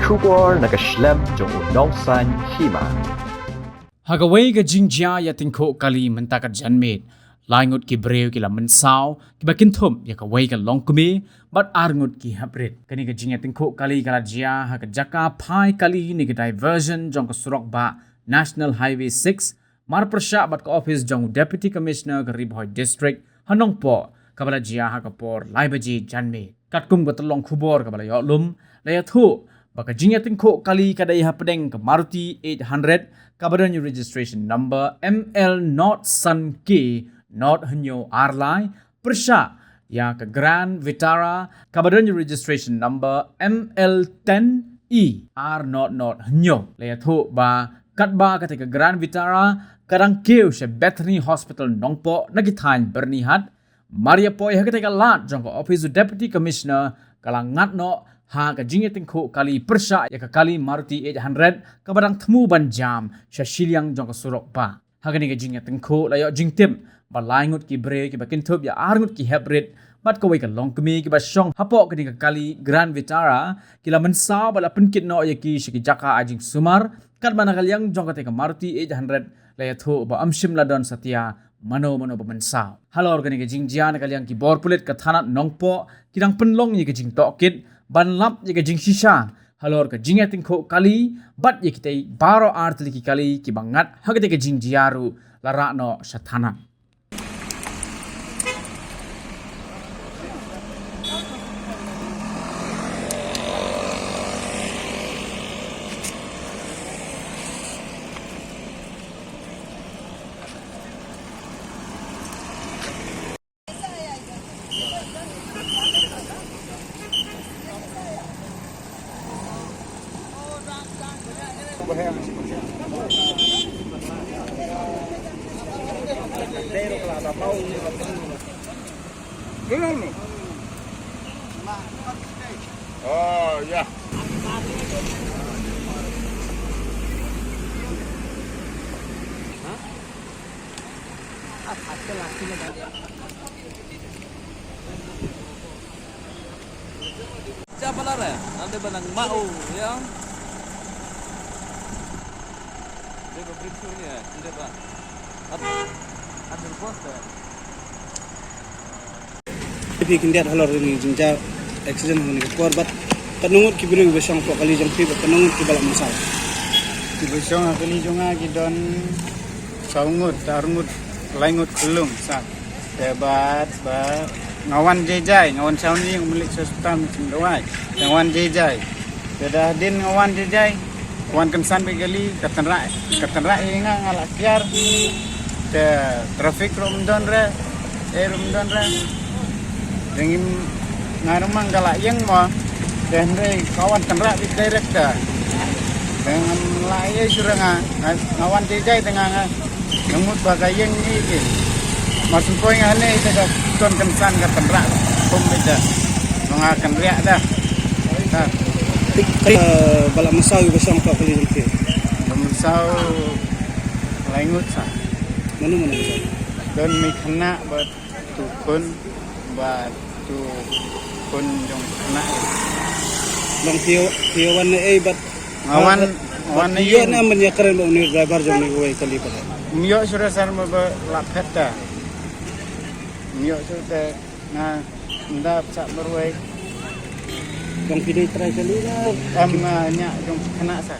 Shubor nakaslem jong unong san hima. Hagaway ka jingjia ya tingko kali mentakat janmet. Laingot ki breu ki la mensau, ki bakintum ya kaway ka longkumi, but arngot ki haprit. Kani ka jingya tingko kali kala jia haka jaka pai kali ni ka diversion jong ka surok ba National Highway 6, marprasya bat ka office jong Deputy Commissioner ka Ribhoy District, hanong po, kabala jia haka por laibaji janmet. Katkum ka talong kubor kabala yoklum, laya thu, baka jingya tingko kali kadai hapedeng ke Maruti 800, kabadan yung registration number ML Not Sun K Not Hanyo Arlai Persya ya ke Grand Vitara kabadan yung registration number ML10E R Not Hanyo laya thu ba katba kata ke Grand Vitara kadang keu se Bethany Hospital nongpo nagithain bernihat Maria Poy hakateka lat jong office of Deputy Commissioner kalang ngatno ha ka jingya tingko kali persya ya ka kali Maruti 800 ka badang temu banjam sya silyang jong ka surok pa ha ka ni ka jingya tingko layo jingtim ba laingut ki bre ki ba kintup ya arngut ki hebrit bat ka wai ka longkemi ki ba syong hapo ka ni ka kali Grand Vitara kila mensa bala penkit no ya ki shi jaka ajing sumar kat mana kalyang jong ka te ka Maruti 800 layo thu ba amshim ladon satya mano bamensa halo organi ka jingjian kalyang ki borpulet ka thanat nongpo kidang penlong ni ka jing tokit banlap ye ka jing shisha halor ka jingya tingko kali bat ye kitei baro artli ki kali ki bangat hagate ka jing jiaru lara no sathana Oh ya. Siapa lara? Nanti benang mau, ya? Dia berperiksa ni, tidak pak? Ada poster. Tapi kindiat halor ini jengja accident ini kuar bat kanungut kibiru besang po kali jang pibat kanungut kibalam masal. Kibusong akali jonga kidon saungut tarungut laingut kelung sak. Debat ba ngawan jejai ngawan sauni yang milik sestam cindawai. Ngawan jejai. Dedah din ngawan jejai. Wan kensan begali katenra inga ngalak kiar. Te trafik romdon re. Romdon re. Dengan ngaremang galak yang mo dan kawan tenrak di direct dengan laya surang ngawan jejai dengan ngemut bagai yang ini masuk kau yang aneh itu dah tuan kensan ke tenrak pun beda mengakan riak dah balak masau besang kau kali jengki masau laingut sah mana dan mikna buat tukun buat tu pun jong kena bang tio wan bat wan iya na menyakaran bang ni driver jong ni wei kali pada mio sudah sar mo lapet dah mio sudah na ndap sak berwei bang pidai try kali na nya jong kena sa